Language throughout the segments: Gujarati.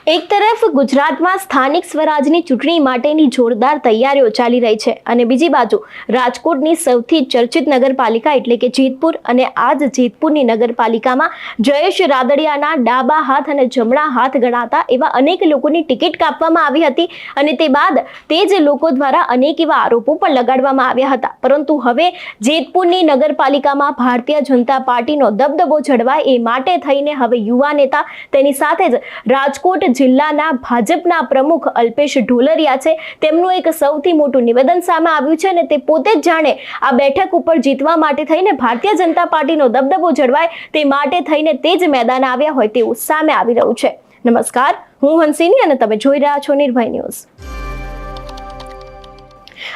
એક તરફ ગુજરાતમાં સ્થાનિક સ્વરાજની ચૂંટણી માટેની જોરદાર તૈયારીઓ ચાલી રહી છે અને બીજી બાજુ રાજકોટની સૌથી ચર્ચિત નગરપાલિકા એટલે કે જેતપુર અને આ જ જેતપુરની નગરપાલિકામાં જયેશ રાદડિયાના ડાબા હાથ અને જમણા હાથ ગણાતા એવા અનેક લોકોની ટિકિટ કાપવામાં આવી હતી અને તે બાદ તે જ લોકો દ્વારા અનેક એવા આરોપો પણ લગાડવામાં આવ્યા હતા, પરંતુ હવે જેતપુરની નગરપાલિકામાં ભારતીય જનતા પાર્ટીનો દબદબો જળવાય એ માટે થઈને હવે યુવા નેતા તેની સાથે જ રાજકોટ જિલ્લાના ભાજપના પ્રમુખ અલ્પેશ ઢોલરિયા છે, તેમનું એક સૌથી મોટું નિવેદન સામે આવ્યું છે અને તે પોતે જ જાણે આ બેઠક ઉપર જીતવા માટે થઈને ભારતીય જનતા પાર્ટીનો દબદબો જળવાય તે માટે થઈને તે જ મેદાન આવ્યા હોય તેવું સામે આવી રહ્યું છે। નમસ્કાર, હું હંસિની અને તમે જોઈ રહ્યા છો નિર્ભય ન્યૂઝ।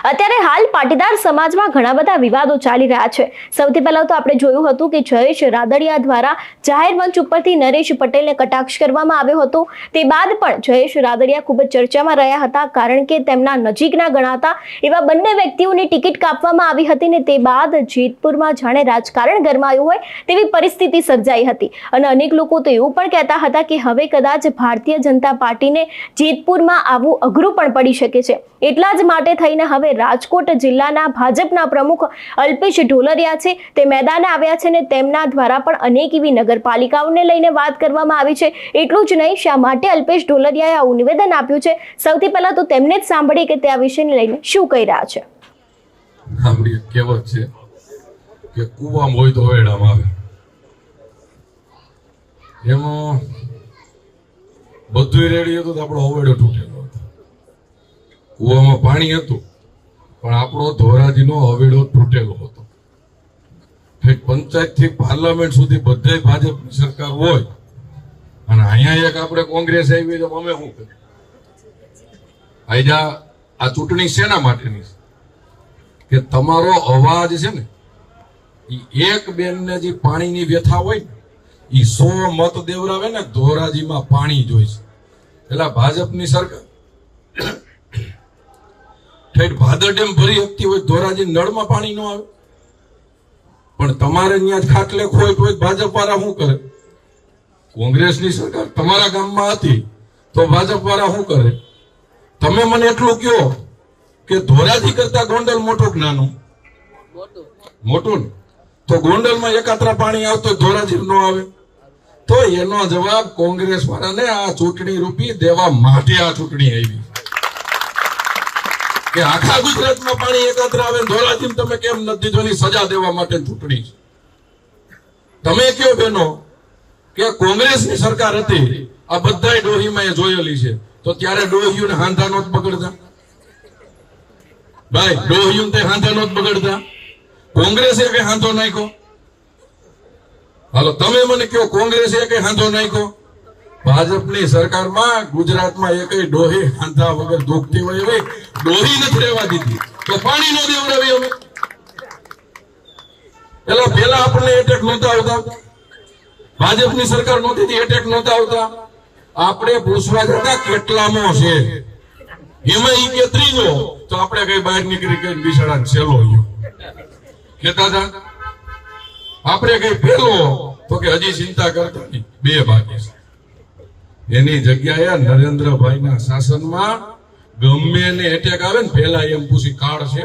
અત્યારે હાલ પાટીદાર સમાજમાં ઘણા બધા વિવાદો ચાલી રહ્યા છે। સૌથી પહેલા તો આપણે જોયું હતું કે જયેશ રાદડિયા દ્વારા જાહેર મંચ ઉપરથી નરેશ પટેલને કટાક્ષ કરવામાં આવ્યો હતો। તે બાદ પણ જયેશ રાદડિયા ખૂબ જ ચર્ચામાં રહ્યા હતા, કારણ કે તેમના નજીકના ગણાતા એવા બંને વ્યક્તિઓની ટિકિટ કાપવામાં આવી હતી ને તે બાદ જેતપુરમાં જાણે રાજકારણ ગરમાયું હોય તેવી પરિસ્થિતિ સર્જાઈ હતી અને અનેક લોકો તો એવું પણ કહેતા હતા કે હવે કદાચ ભારતીય જનતા પાર્ટીને જેતપુરમાં આવવું અઘરું પણ પડી શકે છે। એટલા જ માટે થઈને હવે રાજકોટ જિલ્લાના ભાજપના પ્રમુખ અલ્પેશ ઢોલરિયા છે તે મેદાને આવ્યા છે ને તેમના દ્વારા પણ અનેક એવી નગરપાલિકાઓને લઈને વાત કરવામાં આવી છે। એટલું જ નહીં, શા માટે અલ્પેશ ઢોલરિયાએ આવું નિવેદન આપ્યું છે, સૌથી પહેલા તો તેમને જ સાંભળીએ કે તે આ વિષયને લઈને શું કહી રહ્યા છે। આપણી કહેવત છે કે કૂવામાં હોય તો વેડામાં આવે, એમાં બધું રેડી હતું તો આપણો હવેડો તૂટેલો હતો। કૂવામાં પાણી હતું પણ આપણો ધોરાજીનો હવેડો તૂટેલો હતો। પંચાયત થી પાર્લામેન્ટ સુધી બધે ભાજપની સરકાર હોય અને અહીંયા એક આપણે કોંગ્રેસ આવી તો અમે શું કરીએ? આ ચૂંટણી શેના માટેની છે કે તમારો અવાજ છે ને એ એક બેનને જે પાણીની વ્યથા હોય ને એ 100 મત દેવરાવે ને ધોરાજીમાં પાણી જોઈશે। પેલા ભાજપની સરકાર ભાદર ડેમ ભરી શકતી હોય, ધોરાજી નળમાં પાણી ન આવે, પણ તમારે ત્યાં ખાટલે ખોય તો ભાજપ વાળા શું કરે? કોંગ્રેસની સરકાર તમારા ગામમાં હતી તો ભાજપ વાળા શું કરે? તમે મને એટલું કહો કે ધોરાજી કરતા ગોંડલ મોટું કે નાનું? મોટું ને? તો ગોંડલમાં એકાત્રા પાણી આવતો ધોરાજી ન આવે? તો એનો જવાબ કોંગ્રેસ વાળાને આ ચૂંટણી રૂપી દેવા માટે આ ચૂંટણી આવી કે આખા ગુજરાતમાં પાણી એકત્ર આવે, ધોરાજી તમે કેમ નથી દીધોની સજા દેવા માટે ચૂંટણી છે। તમે કયો બેનો કે કોંગ્રેસની સરકાર હતી, આ બધાય ડોહીમાં એ જોયેલી છે, તો ત્યારે ડોહીઓને હાંધા નોત બગડતા? ભાઈ, ડોહીઓને તે હાંધા નોત બગડતા? કોંગ્રેસે કઈ હાંધો નાખ્યો? હાલો તમે મને કયો, કોંગ્રેસે કઈ હાંધો નાખ્યો? ભાજપની સરકારમાં ગુજરાતમાં એકય ડોહી હાંધા વગર દુખતી હોય એવી ડોહી નથી રહેવા દીધી, તો પાણી નો દેવડાવી અમે? પેલા આપણને એટેક નહોતા આવતા, ભાજપની સરકાર નહોતી એટેક નહોતા આવતા, આપણે પૂછવા જતા કેટલામાં છે, એમાં ઈ કે ત્રીજો, તો આપણે કઈ બહાર નીકળી કઈ બિસાડા છેલ્લો કેતા હતા? આપણે કઈ પેલો તો કે હજી ચિંતા કરતા નહીં, 2 બાકી છે। એની જગ્યાએ નરેન્દ્રભાઈના શાસનમાં ગમે ને એટેક આવે ને પેલા એમ પૂછી કાર્ડ છે?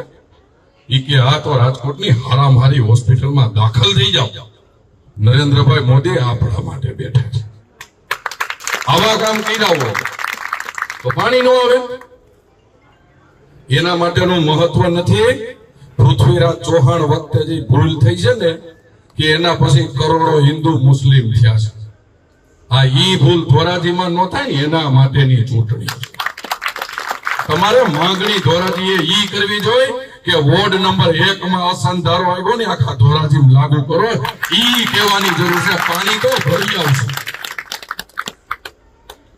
ઈ કે હા તો રાજકોટની હારામારી હોસ્પિટલમાં દાખલ થઈ જાઓ। નરેન્દ્રભાઈ મોદી આપણા માટે બેઠા છે। આવા કામ કર્યા હોય તો પાણી નો આવે? એના માટેનું મહત્વ નથી। પૃથ્વીરાજ ચૌહાણ વખતે જે ભૂલ થઈ છે ને કે એના પછી કરોડો હિન્દુ મુસ્લિમ થયા છે, આ ઈ ભૂલ ધોરાજીમાં ન થાય ને એના માટેની ચૂંટણી છે। તમારે માંગણી ધોરાજીએ ઈ કરવી જોઈએ કે વોર્ડ નંબર 1 માં અસંધારો આવ્યો ને આખા ધોરાજીમાં લાગુ કરો, ઈ કહેવાની જરૂર છે। પાણી તો ભરી આવશે,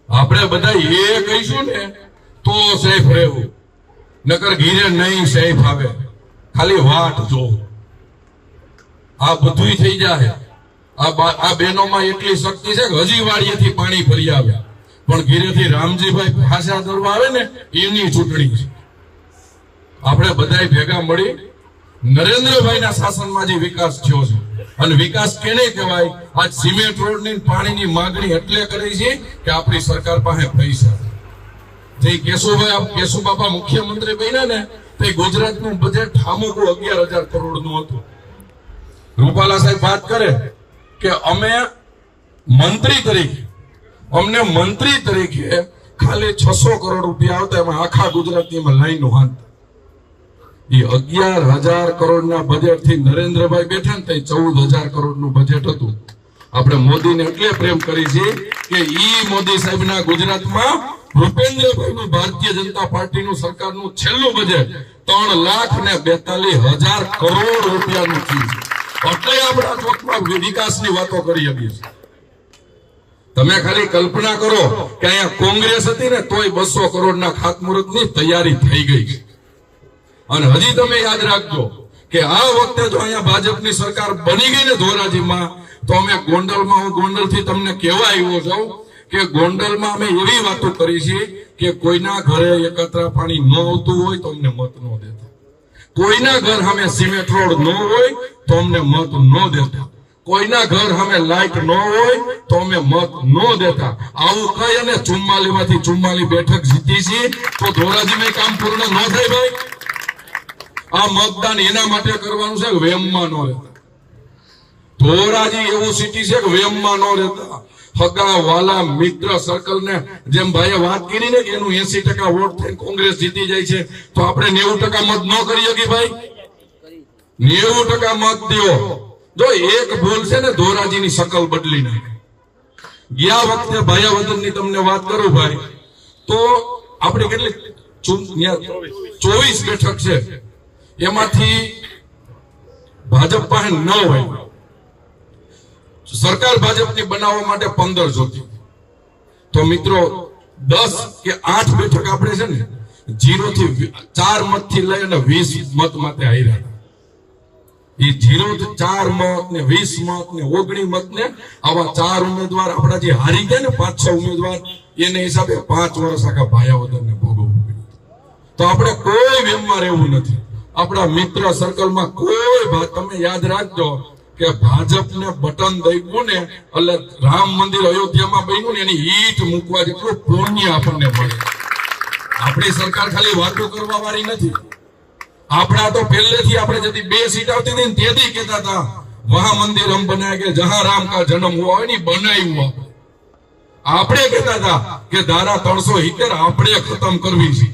આપણે બધા એ કહીશું ને તો સેફ રહેવું, નકર ઘીરે નહીં સેફ આવે, ખાલી વાટ જો આ બધું થઈ જાય। આ બહેનોમાં એટલી શક્તિ છે કે હજી વાડીએથી પાણી ભરી આવે, પણ ઘીરેથી રામજીભાઈ ફાંસા દરવા આવે ને એની ચૂંટણી છે। આપણે બધાય ભેગા મળી નરેન્દ્રભાઈના શાસનમાં જે વિકાસ થયો છે અને વિકાસ કેને કહેવાય? આજ સિમેન્ટ રોડની પાણીની માંગણી એટલે કરી છે કે આપણી સરકાર પાસે પૈસા છે. કેશુબાપા મુખ્યમંત્રી બન્યા ને તે ગુજરાતનું બજેટ ઠામુકું 11,000 કરોડનું હતું. રૂપાલા સાહેબ વાત કરે કે અમે મંત્રી તરીકે ખાલી 600 કરોડ રૂપિયા આવતા, એમાં આખા ગુજરાતની લાઈનો હાંતા. એ 11,000 કરોડના બજેટ થી નરેન્દ્રભાઈ બેઠા ને તે 14,000 કરોડનું બજેટ હતું. આપણે મોદીને એટલે પ્રેમ કરી છે કે ઈ મોદી સાહેબના ગુજરાતમાં ભૂપેન્દ્રભાઈનું ભારતીય જનતા પાર્ટીનું સરકારનું છેલ્લું બજેટ 3,42,000 કરોડ રૂપિયાનું થયું છે. એટલે આપણા ચોકમાં વિકાસની વાતો કરી શકીએ છીએ. તમે ખાલી કલ્પના કરો કે અહીંયા કોંગ્રેસ હતી ને તોય 200 કરોડના ખાતમુહૂર્તની તૈયારી થઈ ગઈ છે. અને હજી તમે યાદ રાખજો કે આ વખતે જો અહીંયા ભાજપની સરકાર બની ગઈ ને ધોરાજીમાં, તો અમે ગોંડલમાં, હું ગોંડલથી તમને કહેવા આવ્યો છું કે ગોંડલમાં અમે એવી વાતો કરી છે કે કોઈના ઘરે એકત્ર પાણી ન આવતું હોય તો અમને મત ન દેતા, કોઈના ઘર સામે સિમેન્ટ રોડ ન હોય તો અમને મત ન દેતા, કોઈના ઘર સામે લાઈટ ન હોય તો અમે મત ન દેતા. આવું કહી અને 44 માંથી 44 બેઠક જીતી છે તો ધોરાજીમાં કામ પૂર્ણ ન થાય ભાઈ. આ મતદાન એના માટે કરવાનું છે કે વેમમાં ન રહેતા. ધોરાજી એવું સિટી છે કે વેમમાં ન રહેતા. હગા વાલા મિત્ર સર્કલ ને જેમ ભાઈએ વાત કરી ને કે એનું 80% વોટ થઈને કોંગ્રેસ જીતી જાય છે, તો આપણે 90% મત ન કરી શકીએ ભાઈ. 90% મત દો. જો એક ભૂલ છે ને ધોરાજીની શકલ બદલી નાખે. ગયા વખતે ભાયાવદનની તમને વાત કરું ભાઈ, તો આપણે કેટલી 24 બેઠક છે, એમાંથી ભાજપ પાસે 9 હોય. સરકાર ભાજપની બનાવવા માટે 15 જોતી. તો મિત્રો 10 કે 8 બેઠક આપણે છે ને 0 થી 4 મત થી લઈ અને 20 મત માટે હાર્યા. એ 0 થી 4 મત ને 20 મત ને 19 મત ને આવા 4 ઉમેદવાર આપણા જે હારી ગયા ને 5-6 ઉમેદવાર, એને હિસાબે 5 વર્ષ આખા ભાયાવદનને ભોગવવું પડ્યું. તો આપણે કોઈ વેમમાં રહેવું નથી. આપણા મિત્ર સર્કલમાં કોઈ, તમે યાદ રાખજો કે ભાજપને બટન દઈવું ને એટલે રામ મંદિર અયોધ્યામાં બન્યું ને એની ઈટ મૂકવા જેટલું પુણ્ય આપણને મળે. આપણી સરકાર ખાલી વાતો કરવા વાળી નથી. આપણા તો પહેલેથી આપણે જતી 2 સીટ આવતી હતી ને તેથી કહેતા હતા વહાં મંદિર હમ બનાય કે જહાં રામ કા જન્મ હુઆ હોય ને બનાવ્યું. આપણે કહેતા હતા કે ધારા 370 આપણે ખતમ કરવી છે.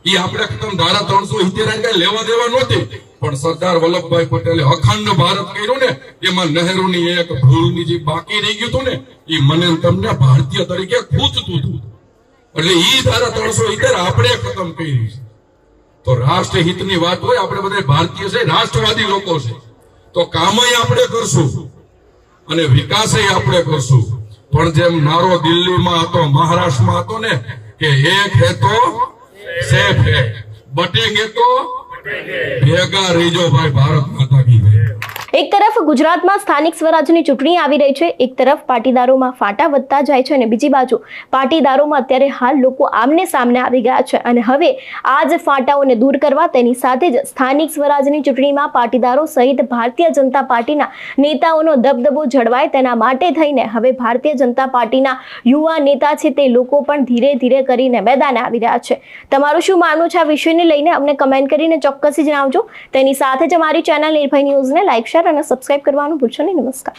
એ આપણે ખતમ ધારા 370 કઈ લેવા દેવા નહોતી, પણ સરદાર વલ્લભભાઈ પટેલે અખંડ ભારત કર્યું ને, એમાં નહેરુની એક ભૂલની જે બાકી રહી ગયું હતું ને, એ મને તમને ભારતીય તરીકે ખૂંચતું હતું. એટલે એ ધારા 370 આપણે ખતમ કરી છે. તો રાષ્ટ્રહિતની વાત હોય, આપણે બધા ભારતીય છે, રાષ્ટ્રવાદી લોકો છે, તો કામય આપણે કરશું અને વિકાસય આપણે કરશું. પણ જેમ નારો દિલ્હીમાં હતો, મહારાષ્ટ્રમાં હતો ને કે એક હે તો સેફ હે, બટેંગે તો ભેગા રહીજો ભાઈ. ભારત માતા કી જય. એક તરફ ગુજરાતમાં સ્થાનિક સ્વરાજની ચૂંટણી આવી રહી છે, એક તરફ પાટીદારોમાં ફાટા વધતા જાય છે, અને બીજી બાજુ પાટીદારોમાં અત્યારે હાલ લોકો આમને સામને આવી ગયા છે. અને હવે આ જ ફાટાઓને દૂર કરવા, તેની સાથે જ સ્થાનિક સ્વરાજની ચૂંટણીમાં પાટીદારો સહિત ભારતીય જનતા પાર્ટીના નેતાઓનો દબદબો જળવાય તેના માટે થઈને હવે ભારતીય જનતા પાર્ટીના યુવા નેતા છે તે લોકો પણ ધીરે ધીરે કરીને મેદાને આવી રહ્યા છે. તમારું શું માનવું છે આ વિષયને લઈને અમને કમેન્ટ કરીને ચોક્કસથી જણાવજો. તેની સાથે જ અમારી ચેનલ નિર્ભય ન્યૂઝને લાઈક, શેર અને સબસ્ક્રાઇબ કરવાનું ભૂલશો નહીં. નમસ્કાર.